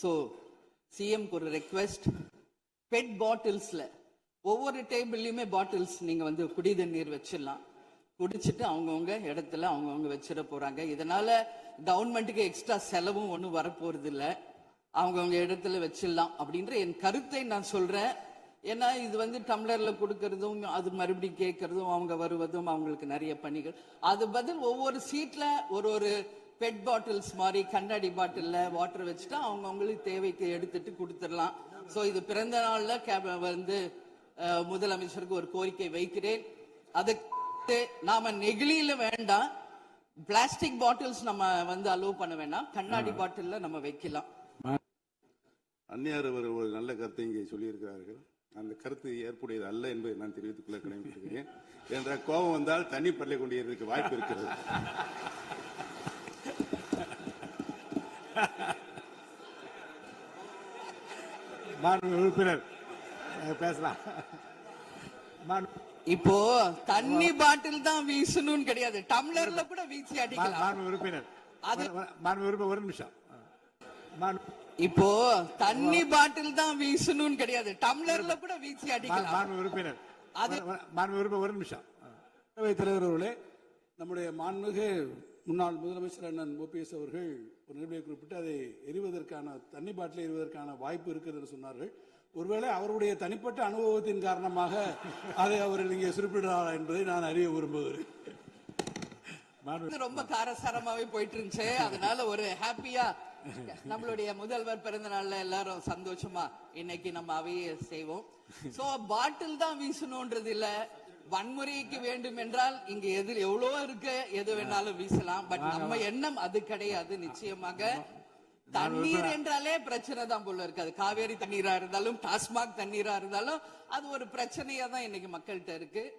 So சிஎம்க்கு ஒரு request, bed பாட்டில்ஸ்ல ஒவ்வொரு டேபிள்லயுமே bottles நீங்க வந்து குடி தண்ணீர் வச்சிடலாம். குடிச்சிட்டு அவங்கவுங்க இடத்துல அவங்கவுங்க வச்சிட போறாங்க. இதனால கவர்மெண்ட்டுக்கு எக்ஸ்ட்ரா செலவும் ஒன்றும் வரப்போறது இல்லை. அவங்கவுங்க இடத்துல வச்சிடலாம் அப்படின்ற என் கருத்தை நான் சொல்றேன். ஏன்னா இது வந்து டம்ளர்ல கொடுக்கறதும் அது மறுபடியும் கேட்கறதும் அவங்க வருவதும் அவங்களுக்கு நிறைய பணிகள். அது பதில் ஒவ்வொரு சீட்ல ஒரு ஒரு பெட் பாட்டில்ஸ் மாதிரி கண்ணாடி பாட்டில்ல வாட்டர் வச்சுட்டா அவங்கவுங்களுக்கு தேவைக்கு எடுத்துட்டு கொடுத்துடலாம். ஸோ இது பிறந்த நாள்ல வந்து முதலமைச்சருக்கு ஒரு கோரிக்கை வைக்கிறேன். அதுக்கு நாம நெகிழியில வேண்டாம், பிளாஸ்டிக் பாட்டில்ஸ் நம்ம வந்து அலோவ் பண்ண வேண்டாம், கண்ணாடி பாட்டில்ல நம்ம வைக்கலாம். அந்நியார் ஒரு நல்ல கருத்தை இங்கே சொல்லியிருக்கிறார்கள். அந்த கருத்து ஏற்புடையது அல்ல என்பதை நான் தெரிவித்துக் கொள்ள கடமைப்பட்டிருக்கிறேன். என்ற கோபம் வந்தால் தண்ணி பரலை கொண்டிருக்க வாய்ப்பு இருக்கிறது. உறுப்பினர் பேசலாம். இப்போ தண்ணி பாட்டில் தான் வீசணும்னு கிடையாது, டம்ளர்ல கூட வீசி அடிக்கலாம். உறுப்பினர் ஒரு நிமிஷம். இப்போ தண்ணி பாட்டில் தான் வீசணும்னு கிடையாது, டம்ளர்ல கூட வீசி அடிக்கலாம். உறுப்பினர் ஒரு நிமிஷம். தலைவர் அவர்களே, நம்முடைய மாண்புமிகு முன்னாள் முதலமைச்சர் அண்ணன் ஓபிஎஸ் அவர்கள் ஒரு நிகழ்வை குறிப்பிட்டு அதை எரிவதற்கான தண்ணி பாட்டில் எரிவதற்கான வாய்ப்பு இருக்கிறது என்று சொன்னார்கள். ஒருவேளை அவருடைய தனிப்பட்ட அனுபவத்தின் காரணமாக அதை அவர் இங்கே குறிப்பிடுறார் என்பதை நான் அறிய விரும்புகிறேன். ரொம்ப காரசாரமாவே போயிட்டு இருந்துச்சு. அதனால ஒரு ஹாப்பியா நம்மளுடைய முதல்வர் பிறந்த நாள்ல எல்லாரும் சந்தோஷமா இன்னைக்கு நம்ம அவையை செய்வோம். சோ பாட்டில் தான் வீசணும்ன்றது இல்ல, வன்முறைக்கு வேண்டும் என்றால் இங்க எவ்வளவோ இருக்கு, எது வேணாலும் வீசலாம். பட் நம்ம எண்ணம் அது கிடையாது. நிச்சயமாக தண்ணீர் என்றாலே பிரச்சனை தான் போல இருக்கு. அது காவேரி தண்ணீரா இருந்தாலும் டாஸ்மாக் தண்ணீரா இருந்தாலும் அது ஒரு பிரச்சனையா தான் இன்னைக்கு மக்கள்கிட்ட இருக்கு.